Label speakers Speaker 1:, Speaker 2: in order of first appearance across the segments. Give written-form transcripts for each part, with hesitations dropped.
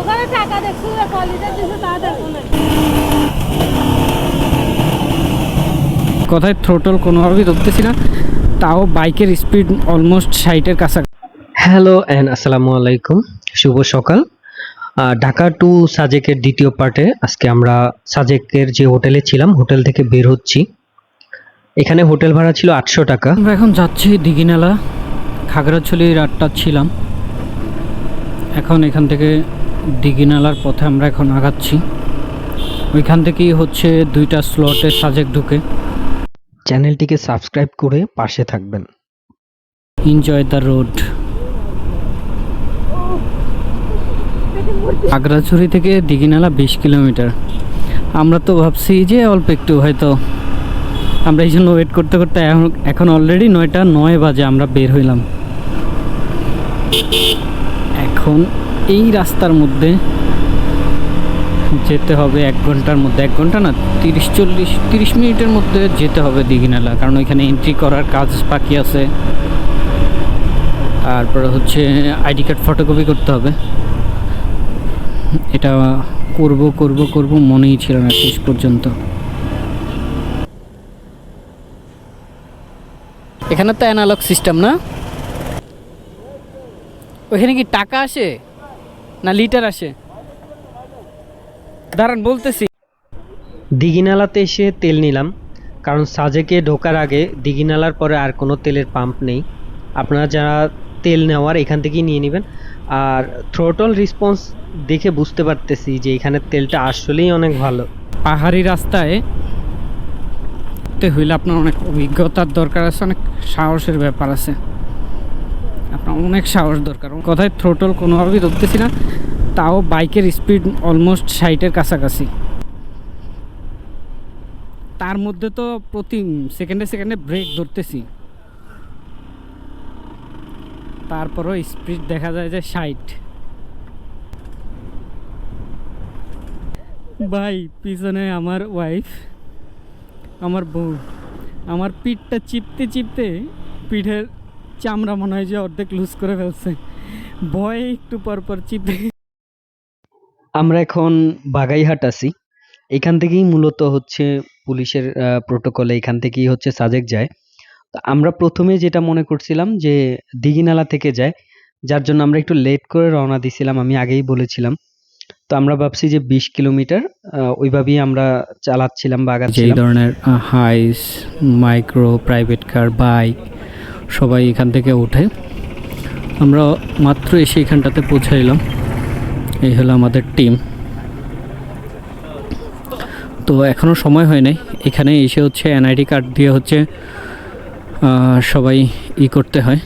Speaker 1: ওখানে টাকা দেখছো কলিটার দিছো তা দেখো না।
Speaker 2: কোথায় থ্রোটল কোনোভাবেই ধরতেছি না, তাও বাইকের স্পিড অলমোস্ট 60-এর কাছাকাছি। হ্যালো অ্যান্ড আসসালামু আলাইকুম, শুভ সকাল। ঢাকা টু সাজেকের দ্বিতীয় পার্টে আজকে আমরা সাজেকের যে হোটেলে ছিলাম হোটেল থেকে বের হচ্ছি। এখানে হোটেল ভাড়া ছিল 800 টাকা। আমরা এখন যাচ্ছি দিঘিনালা, খাগড়াছড়ির আটটা ছিলাম, এখন এখান থেকে দিঘিনালার পথে আমরা এখন আগাচ্ছি। ওইখান থেকেই হচ্ছে 2টা স্লটে সাজেক ঢুকে। চ্যানেলটিকে সাবস্ক্রাইব করে পাশে থাকবেন। Enjoy the road. খাগড়াছড়ি থেকে দিঘিনালা 20 কিলোমিটার। আমরা তো ভাবছি যে অল্প একটু হয়তো, আমরা এই জন্য ওয়েট করতে করতে এখন অলরেডি 9টা 9 বাজে আমরা বের হইলাম। এখন এই রাস্তার মধ্যে যেতে হবে 1 ঘন্টার মধ্যে, 1 ঘন্টা না 30 মিনিটের মধ্যে যেতে হবে দিঘিনালা, কারণ ওইখানে এন্ট্রি করার কাজ বাকি আছে। তারপরে হচ্ছে আইডি কার্ড ফটোকপি করতে হবে। এটা করব মনেই ছিল না শেষ পর্যন্ত। এখানে তো অ্যানালগ সিস্টেম না, ওইখানে কি টাকা আসে না লিটার আসে? দাঁড়ান বলতেছি। দিঘিনালাতে এসে তেল নিলাম, কারণ সাজেকে ঢোকার আগে দিঘিনালার পরে আর কোনো তেলের পাম্প নেই। আপনারা যারা তেল নেওয়ার এখান থেকেই নিয়ে নেবেন। আর থ্রোটল রেসপন্স দেখে বুঝতে পারতেছি যে এখানে তেলটা আসলেই অনেক ভালো। পাহাড়ি রাস্তায় হইলে আপনার অনেক অভিজ্ঞতার দরকার আছে, অনেক সাহসের ব্যাপার আছে, আপনার অনেক সাহস দরকার। কোথায় থ্রোটল কোনোভাবেই ধরতেছি না, তাও বাইকের স্পিড অলমোস্ট 60-এর কাছাকাছি। তার মধ্যে তো প্রতি সেকেন্ডে ব্রেক ধরতেছি, তারপরও স্পিড দেখা যায় যে 60। ভাই পিছনে আমার ওয়াইফ, আমার বউ, আমার পিঠটা চিপতে চিপতে পিঠের চামড়া মনে হয় যে অর্ধেক লুজ করে ফেলছে, ভয়ে একটু পরপর চিপতে। আমরা এখন বাগাইহাট আছি। এখান থেকেই মূলত হচ্ছে পুলিশের প্রোটোকলে এখান থেকেই হচ্ছে সাজেক যায়। তো আমরা প্রথমে যেটা মনে করছিলাম যে দিঘিনালা থেকে যায়, যার জন্য আমরা একটু লেট করে রওনা দিছিলাম, আমি আগেই বলেছিলাম। তো আমরা ভাবছি যে 20 কিলোমিটার ওইভাবেই আমরা চালাচ্ছিলাম বা আগাচ্ছিলাম। এই ধরনের হাইস, মাইক্রো, প্রাইভেট কার, বাইক সবাই এখান থেকে ওঠে। আমরা মাত্র এসে এখানটাতে পৌঁছাইলাম। এই হলো আমাদের টিম। তো এখনও সময় হয় নাই, এখানে এসে হচ্ছে এনআইডি কার্ড দিয়ে হচ্ছে সবাই করতে হয়,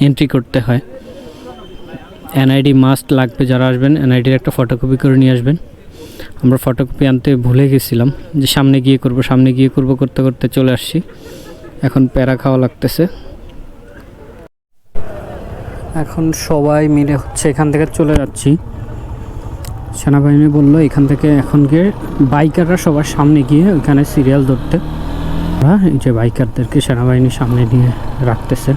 Speaker 2: এন্ট্রি করতে হয়। এনআইডি মাস্ট লাগবে, যারা আসবেন এনআইডির একটা ফটোকপি করে নিয়ে আসবেন। আমরা ফটোকপি আনতে ভুলে গেছিলাম, যে সামনে গিয়ে করব করতে করতে চলে আসছি। এখন প্যারা খাওয়া লাগতেছে। এখন সবাই মিলে হচ্ছে এখান থেকে চলে যাচ্ছি। সেনাবাহিনী বললো এখান থেকে এখন গিয়ে বাইকাররা সবার সামনে গিয়ে ওইখানে সিরিয়াল ধরতে। এই যে বাইকারদেরকে সেনাবাহিনী সামনে নিয়ে রাখতেছে।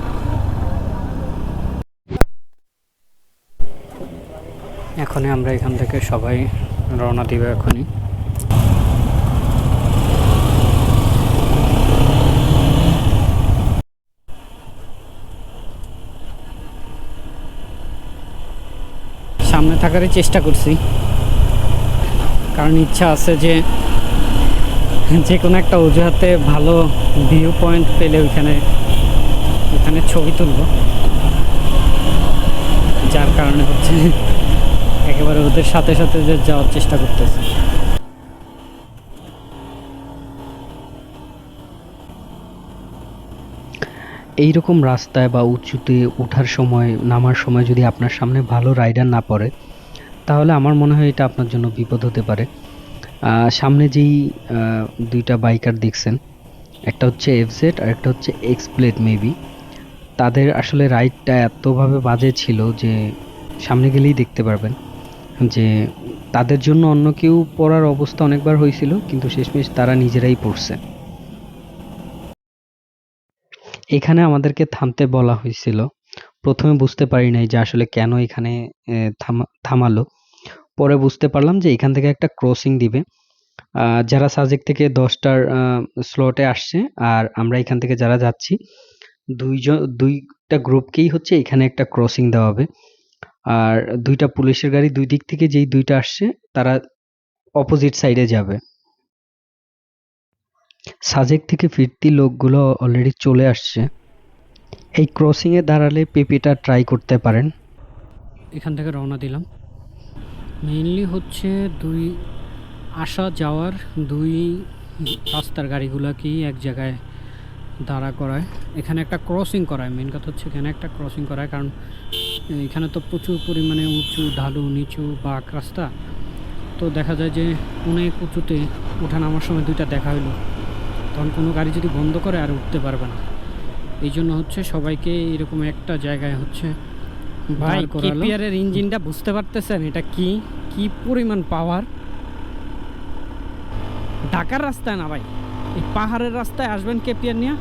Speaker 2: এখনই আমরা এখান থেকে সবাই রওনা দিব। এখনই সামনে থাকারই চেষ্টা করছি, কারণ ইচ্ছা আছে যে যে কোনো একটা অজুহাতে ভালো ভিউ পয়েন্ট পেলে ওইখানে ছবি তুলব, যার কারণে হচ্ছে একেবারে ওদের সাথে সাথে যে যাওয়ার চেষ্টা করতেছি। এইরকম রাস্তায় বা উঁচুতে ওঠার সময় নামার সময় যদি আপনার সামনে ভালো রাইডার না পড়ে, তাহলে আমার মনে হয় এটা আপনার জন্য বিপদ হতে পারে। সামনে যেই 2টা বাইকার দেখছেন, একটা হচ্ছে এফজেড আর একটা হচ্ছে এক্সপ্লেড মেবি। তাদের আসলে রাইডটা এতভাবে বাজে ছিল যে সামনে গেলেই দেখতে পারবেন যে তাদের জন্য অন্য কেউ পড়ার অবস্থা অনেকবার হয়েছিল, কিন্তু শেষমেশ তারা নিজেরাই পড়ছে। এখানে আমাদেরকে থামতে বলা হয়েছিল,
Speaker 3: প্রথমে বুঝতে পারি নাই যে আসলে কেন এখানে থামালো। পরে বুঝতে পারলাম যে এখান থেকে একটা ক্রসিং দিবে। যারা সাজেক থেকে 10টার স্লটে আসছে আর আমরা এখান থেকে যারা যাচ্ছি দুইটা গ্রুপকেই হচ্ছে এখানে একটা ক্রসিং দেওয়া হবে। আর দুইটা পুলিশের গাড়ি দুই দিক থেকে যেই দুইটা আসছে তারা অপোজিট সাইডে যাবে। সাজেক থেকে ফিরতি লোকগুলো অলরেডি চলে আসছে। এই ক্রসিং এ দাঁড়ালে পেপিটা ট্রাই করতে পারেন।
Speaker 2: এখান থেকে রওনা দিলাম। মেইনলি হচ্ছে দুই আসা যাওয়ার দুই রাস্তার গাড়িগুলোকেই এক জায়গায় দাঁড়া করায়, এখানে একটা ক্রসিং করায়। মেন কথা হচ্ছে এখানে একটা ক্রসিং করায়, কারণ এখানে তো প্রচুর পরিমাণে উঁচু ঢালু নিচু বাঁক রাস্তা। তো দেখা যায় যে অনেক উঁচুতে ওঠা নামার সময় দুইটা দেখা হইলো, তখন কোনো গাড়ি যদি বন্ধ করে আর উঠতে পারবে না। এই জন্য হচ্ছে সবাইকে এরকম একটা জায়গায় হচ্ছে ভাই কেপিআরের ইঞ্জিনটা বুঝতে পারতেছেন এটা কি কি পরিমাণ পাওয়ার। ঢাকার রাস্তায় না ভাই, এই পাহাড়ের রাস্তায় আসবেন কেপিআর নিয়ে,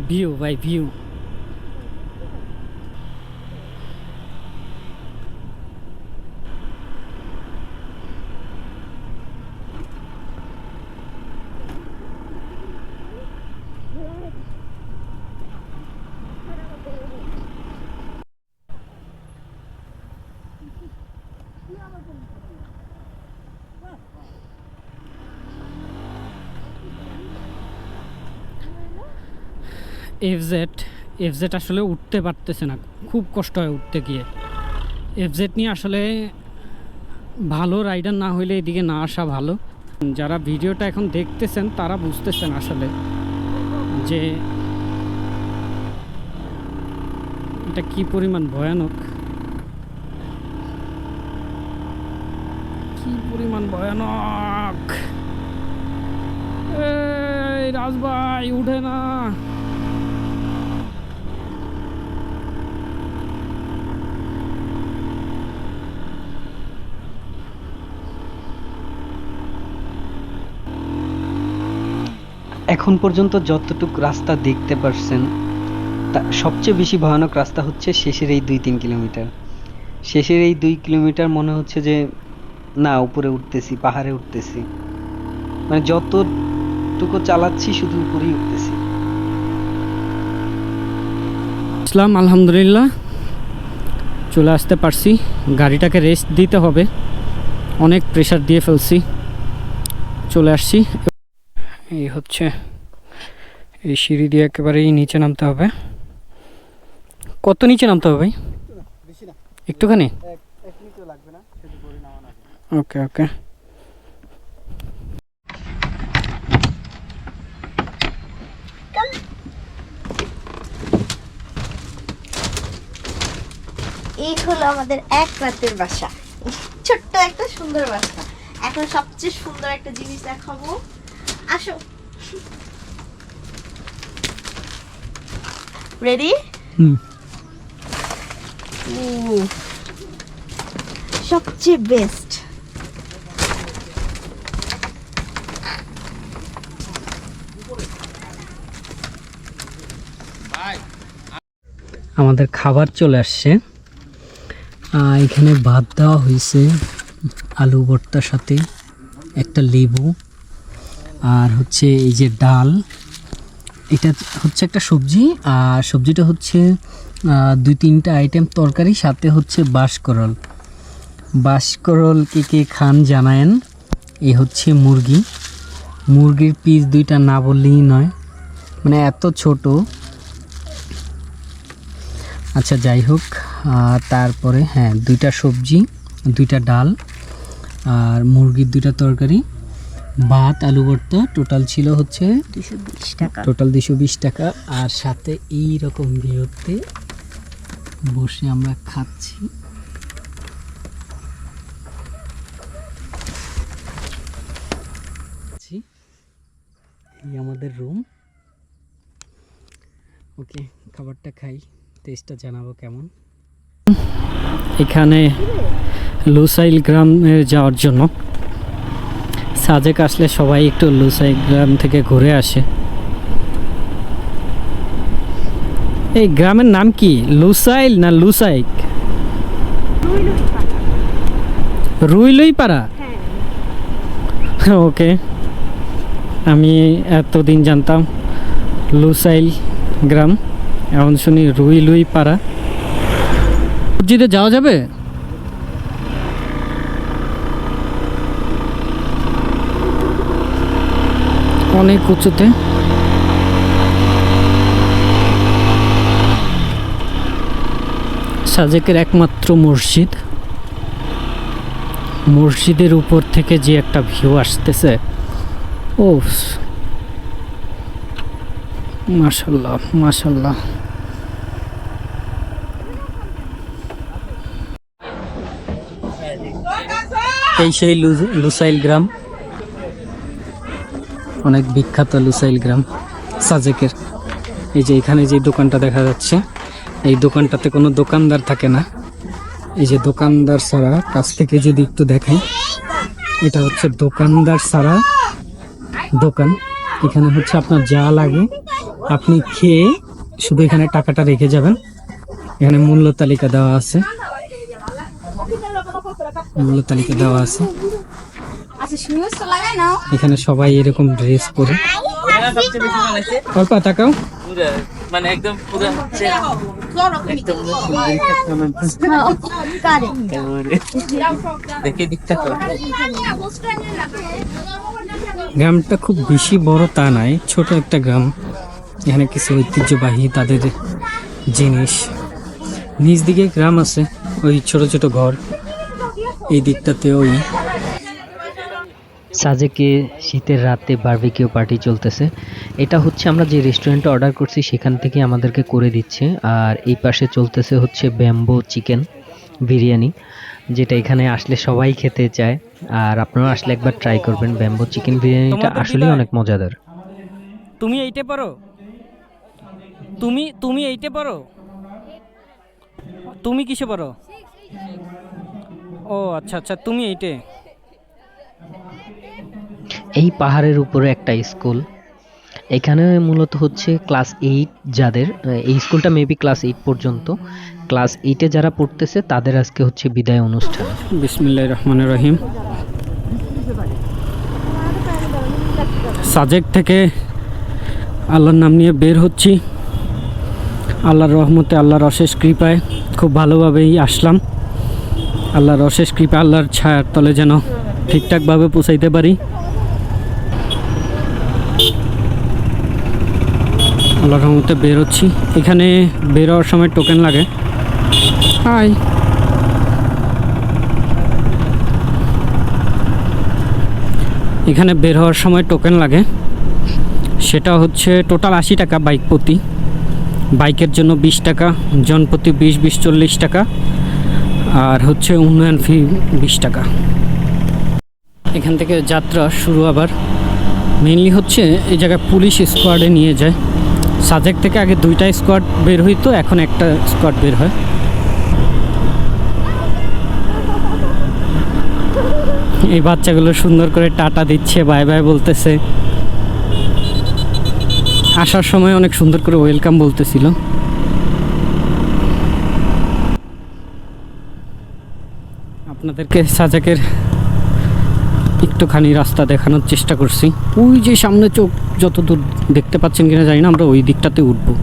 Speaker 2: ভিউ ভাই ভিউ। এফজেড আসলে উঠতে পারতেছে না, খুব কষ্ট হয় উঠতে গিয়ে। এফজেড নিয়ে আসলে ভালো রাইডার না হইলে এদিকে না আসা ভালো। যারা ভিডিওটা এখন দেখতেছেন তারা বুঝতেছেন আসলে যে এটা কি পরিমাণ ভয়ানক, কি পরিমাণ ভয়ানক। এই রাজ ভাই উঠে না।
Speaker 3: এখন পর্যন্ত যতটুকু রাস্তা দেখতে পারছেন সবচেয়ে বেশি ভয়ানক রাস্তা হচ্ছে শেষের এই 2-3 কিলোমিটার। শেষের এই 2 কিলোমিটার মনে হচ্ছে যে না উপরে উঠতেছি, পাহাড়ে উঠতেছি, মানে যতটুকু চালাচ্ছি শুধু উপরেই উঠতেছি।
Speaker 2: ইসলাম আলহামদুলিল্লাহ চলে আসতে পারছি। গাড়িটাকে রেস্ট দিতে হবে, অনেক প্রেশার দিয়ে ফেলছি, চলে আসছি। এই হচ্ছে এই সিঁড়ি দিয়ে একেবারেই নিচে নামতে হবে। কত নিচে নামতে হবে ভাই? একটুখানি? ওকে ওকে।
Speaker 4: এই হলো আমাদের এক রাতের বাসা, ছোট্ট একটা সুন্দর বাসা। এখন সবচেয়ে সুন্দর একটা জিনিস দেখাবো, আসো। রেডি? সবচেয়ে বেস্ট।
Speaker 3: আমাদের খাবার চলে আসছে। এখানে ভাত দেওয়া হয়েছে আলু ভর্তার সাথে একটা লেবু, আর হচ্ছে এই যে ডাল, এটা হচ্ছে একটা সবজি, আর সবজিটা হচ্ছে 2-3টা আইটেম তরকারি, সাথে হচ্ছে বাঁশকরল। বাঁশকরল কে কে খান জানায়েন। এই হচ্ছে মুরগির পিস 2টা না বললেই নয়, মানে এত ছোট। আচ্ছা যাই হোক, তারপরে হ্যাঁ 2টা সবজি, 2টা ডাল, আর মুরগির 2টা তরকারি, ভাত, আলু ভর্তা, টোটাল ছিল হচ্ছে
Speaker 4: 220 টাকা।
Speaker 3: টোটাল 220 টাকা। আর সাথে এই রকম ভিউতে বসে আমরা খাচ্ছি। এই আমাদের রুম, ওকে, খাবারটা খাই, টেস্টটা জানাবো কেমন।
Speaker 2: এখানে লুসাইল গ্রামে যাওয়ার জন্য সাজেক আসলে সবাই একটু লুসাইল গ্রাম থেকে ঘুরে আসে। এই গ্রামের নাম কি, লুসাইল না লুসাইক? রুইলুইপাড়া। ওকে, আমি এতদিন জানতাম লুসাইল গ্রাম, এখন শুনি রুইলুইপাড়া। মসজিদে যাওয়া যাবে? অনেক উঁচুতে। সাজেকের একমাত্র মসজিদ, মসজিদের উপর থেকে যে একটা ভিউ আসতেছে, ও মাশাআল্লাহ মাশাআল্লাহ। এই সেই লুসাইল গ্রাম, অনেক বিখ্যাত লুসাইল গ্রাম সাজেকের। এই যে এখানে যে দোকানটা দেখা যাচ্ছে, এই দোকানটাতে কোনো দোকানদার থাকে না। এই যে দোকানদার ছাড়া, কাছ থেকে যদি একটু দেখাই, এটা হচ্ছে দোকানদার ছাড়া দোকান। এখানে হচ্ছে আপনার যা লাগে আপনি খেয়ে শুধু এখানে টাকাটা রেখে যাবেন। এখানে মূল্য তালিকা দেওয়া আছে, মূল্য তালিকা দেওয়া আছে। এখানে সবাই এরকম ড্রেস পরে। অল্প তাকাও,
Speaker 5: মানে একদম পুরো হচ্ছে দেখে দিকটা তো।
Speaker 2: গ্রামটা খুব বেশি বড় তা নয়, ছোট একটা গ্রাম। এখানে কিছু ঐতিহ্যবাহী তাদের জিনিস। নিচ দিকে গ্রাম আছে, ওই ছোট ছোট ঘর, এই দিকটাতে ওই।
Speaker 3: সাজেকে শীতের রাতে বারবিকিউ পার্টি চলতেছে। এটা হচ্ছে আমরা যে রেস্টুরেন্টে অর্ডার করছি সেখান থেকে আমাদেরকে করে দিচ্ছে। আর এই পাশে চলতেছে হচ্ছে ব্যাম্বো চিকেন বিরিয়ানি, যেটা এখানে আসলে সবাই খেতে চায়। আর আপনারা আসলে একবার ট্রাই করবেন, ব্যাম্বো চিকেন বিরিয়ানিটা আসলেই অনেক মজাদার।
Speaker 2: তুমি এইটা পারো? তুমি এইটা পারো? তুমি কিসে পারো? ও আচ্ছা আচ্ছা, তুমি এইটে।
Speaker 3: এই পাহাড়ের উপরে একটা স্কুল, এখানে মূলত হচ্ছে ক্লাস 8 যাদের, এই স্কুলটা মেবি ক্লাস 8 পর্যন্ত, ক্লাস 8-এ যারা পড়তেছে তাদের আজকে হচ্ছে বিদায় অনুষ্ঠান।
Speaker 2: বিসমিল্লাহির রহমানির রহিম। সাজেক থেকে আল্লাহর নাম নিয়ে বের হচ্ছি। আল্লাহর রহমতে, আল্লাহর অশেষ কৃপায় খুব ভালোভাবেই আসলাম। আল্লাহর অশেষ কৃপা, আল্লাহর ছায়ার তলে যেন ঠিকঠাকভাবে পৌঁছাইতে পারি। আল্লাহর রহমতে বের হচ্ছি। এখানে বের হওয়ার সময় টোকেন লাগে। হাই, এখানে বের হওয়ার সময় টোকেন লাগে, সেটা হচ্ছে টোটাল 80 টাকা বাইক প্রতি। বাইকের জন্য 20 টাকা, জনপ্রতি 20-20 40 টাকা, আর হচ্ছে উন্নয়ন ফি 20 টাকা। এখান থেকে যাত্রা শুরু। আবার মেইনলি হচ্ছে এই জায়গায় পুলিশ স্কোয়াডে নিয়ে যায়। সাজেক থেকে আগে 2টা স্কোয়াড বের হইতো, এখন একটা স্কোয়াড বের হয়। এই বাচ্চাগুলো সুন্দর করে টাটা দিচ্ছে, বাই বাই বলতেছে। আসার সময় অনেক সুন্দর করে ওয়েলকাম বলতেছিল। আপনাদেরকে সাজেকের একটুখানি রাস্তা দেখানোর চেষ্টা করছি। ওই যে সামনে চোখ যত দূর দেখতে পাচ্ছেন কিনা জানি না, আমরা ওই দিকটাতে উঠবো।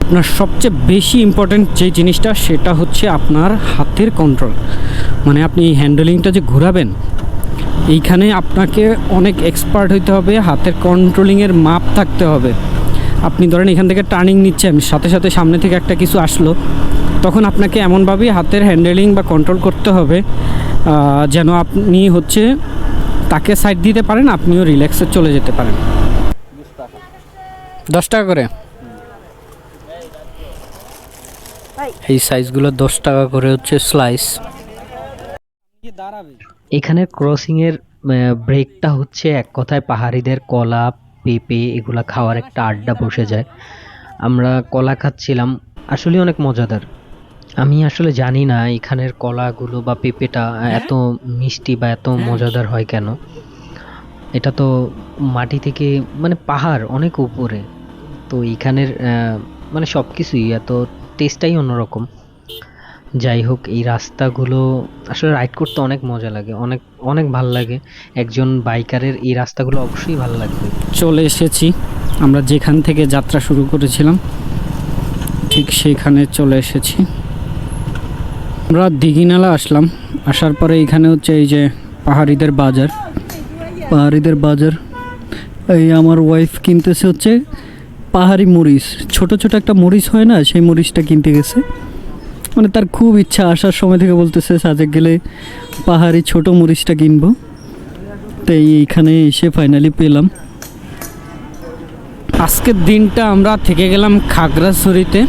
Speaker 2: আপনার সবচেয়ে বেশি ইম্পর্ট্যান্ট যে জিনিসটা, সেটা হচ্ছে আপনার হাতের কন্ট্রোল। মানে আপনি হ্যান্ডেলিংটা যে ঘোরাবেন, এইখানে আপনাকে অনেক এক্সপার্ট হইতে হবে, হাতের কন্ট্রোলিংয়ের মাপ থাকতে হবে। আপনি ধরেন এখান থেকে টার্নিং নিচ্ছেন, সাথে সাথে সামনে থেকে একটা কিছু আসলো, তখন আপনাকে এমনভাবেই হাতের হ্যান্ডেলিং বা কন্ট্রোল করতে হবে যেন আপনি হচ্ছে তাকে সাইড দিতে পারেন, আপনিও রিল্যাক্সে চলে যেতে পারেন। 10 টাকা করে এই সাইজগুলো 10 টাকা করে হচ্ছে স্লাইস।
Speaker 3: এখানে ক্রসিংয়ের ব্রেকটা হচ্ছে এক কথায় পাহাড়িদের কলা পেঁপে এগুলা খাওয়ার একটা আড্ডা বসে যায়। আমরা কলা খাচ্ছিলাম, আসলে অনেক মজাদার। আমি আসলে জানি না এখানের কলাগুলো বা পেঁপেটা এত মিষ্টি বা এত মজাদার হয় কেন। এটা তো মাটি থেকে মানে পাহাড় অনেক উপরে, তো এখানের মানে সব কিছুই এত টেস্টটাই অন্যরকম। যাই হোক, এই রাস্তাগুলো আসলে রাইড করতে অনেক মজা লাগে, অনেক অনেক ভালো লাগে। একজন বাইকারের এই রাস্তাগুলো অবশ্যই ভালো লাগবে।
Speaker 2: চলে এসেছি আমরা যেখান থেকে যাত্রা শুরু করেছিলাম, ঠিক সেইখানে চলে এসেছি। আমরা দিঘিনালা আসলাম, আসার পরে এখানে হচ্ছে এই যে পাহাড়িদের বাজার। এই আমার ওয়াইফ কিনতেছে হচ্ছে পাহাড়ি মরিচ, ছোট ছোট একটা মরিচ হয় না, সেই মরিচটা কিনতে গেছে। মানে তার খুব ইচ্ছা, আসার সময় থেকে বলতেছে সাজেক গেলে পাহাড়ি ছোট মরিচটা কিনবো। তো এইখানে এসে ফাইনালি পেলাম। আজকের দিনটা আমরা থেকে গেলাম খাগড়াছড়িতে,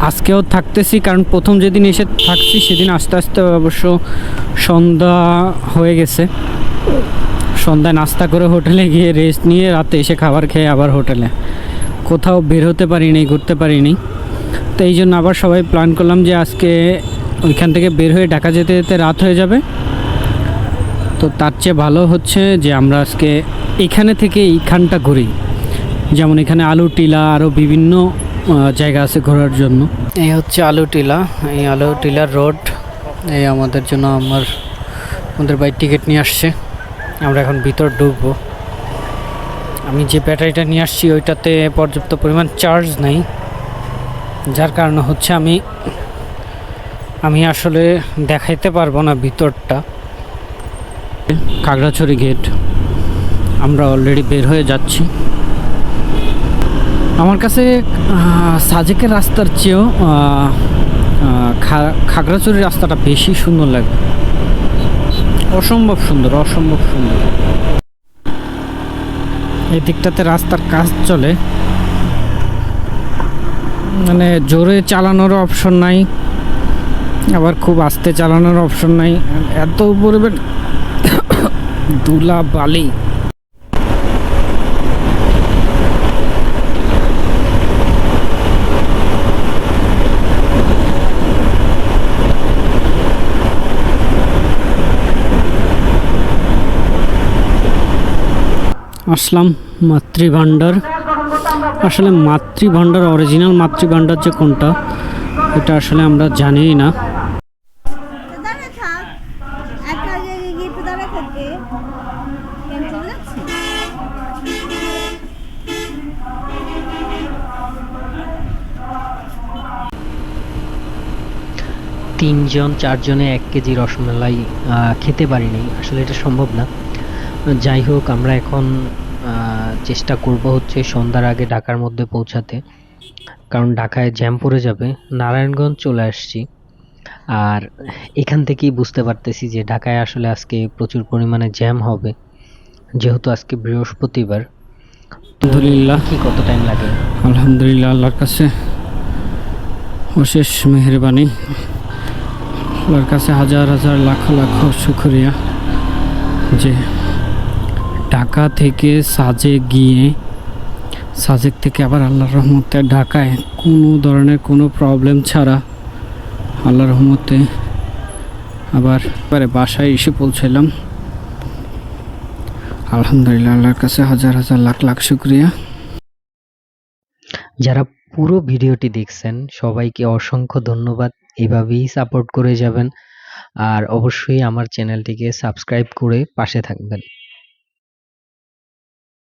Speaker 2: আজকেও থাকতেছি, কারণ প্রথম যেদিন এসে থাকছি সেদিন আস্তে আস্তে অবশ্য সন্ধ্যা হয়ে গেছে। সন্ধ্যায় নাস্তা করে হোটেলে গিয়ে রেস্ট নিয়ে রাতে এসে খাবার খেয়ে আবার হোটেলে, কোথাও বের হতে পারিনি, ঘুরতে পারিনি। তো এই জন্য আবার সবাই প্ল্যান করলাম যে আজকে ওইখান থেকে বের হয়ে ঢাকা যেতে যেতে রাত হয়ে যাবে। তো তার চেয়ে ভালো হচ্ছে যে আমরা আজকে এখানে থেকে এইখানটা ঘুরি। যেমন এখানে আলু টিলা, আরও বিভিন্ন জায়গা আছে ঘোরার জন্য। এই হচ্ছে আলু টিলা, এই আলু টিলার রোড। এই আমাদের জন্য আমাদের ভাই টিকিট নিয়ে আসছে, আমরা এখন ভিতর ঢুকবো। আমি যে ব্যাটারিটা নিয়ে আসছি ওইটাতে পর্যাপ্ত পরিমাণ চার্জ নেই, যার কারণে হচ্ছে আমি আসলে দেখাইতে পারবো না ভিতরটা। খাগড়াছড়ি গেট, আমরা অলরেডি বের হয়ে যাচ্ছি। আমার কাছে সাজেকের রাস্তার চেয়েও খাগড়াছড়ির রাস্তাটা বেশি সুন্দর লাগে, অসম্ভব সুন্দর। এই দিকটাতে রাস্তার কাজ চলে, মানে জোরে চালানোর অপশন নাই, আবার খুব আস্তে চালানোর অপশন নাই। এত পরিমাণ ধুলা বালি। আসলাম মাতৃভাণ্ডার। আসলে মাতৃভাণ্ডার, অরিজিনাল মাতৃভাণ্ডার যে কোনটা এটা আসলে আমরা জানিই না।
Speaker 4: দাঁড়া থাক, একটা জায়গায় গিয়ে একটু দাঁড়া থাকে। কেন চলে যাচ্ছি?
Speaker 3: তিনজন চারজনে 1 কেজি রসমালাই খেতে পারিনি, আসলে এটা সম্ভব না। যাই হোক, আমরা এখন চেষ্টা করব হচ্ছে সন্ধ্যার আগে ঢাকার মধ্যে পৌঁছাতে, কারণ ঢাকায় জ্যাম পড়ে যাবে। নারায়ণগঞ্জ চলে আসছি, আর এখান থেকেই বুঝতে পারতেছি যে ঢাকায় আসলে আজকে প্রচুর পরিমাণে জ্যাম হবে, যেহেতু আজকে বৃহস্পতিবার।
Speaker 2: আলহামদুলিল্লাহ,
Speaker 3: কি কত টাইম লাগে?
Speaker 2: আলহামদুলিল্লাহ, আল্লাহর কাছে অশেষ মেহেরবানি, আল্লাহর কাছে হাজার হাজার লাখ লাখ শুকরিয়া যে ঢাকা থেকে সাজেক গিয়ে, সাজেক থেকে আবার আল্লাহর রহমতে ঢাকায় কোনো ধরনের কোনো প্রবলেম ছাড়া আল্লাহর রহমতে আবার বাসায় এসে পৌঁছালাম। আলহামদুলিল্লাহ, আল্লাহর কাছে হাজার হাজার লাখ লাখ শুকরিয়া।
Speaker 3: যারা পুরো ভিডিওটি দেখছেন সবাইকে অসংখ্য ধন্যবাদ, এভাবেই সাপোর্ট করে যাবেন, আর অবশ্যই আমার চ্যানেলটিকে সাবস্ক্রাইব করে পাশে থাকবেন।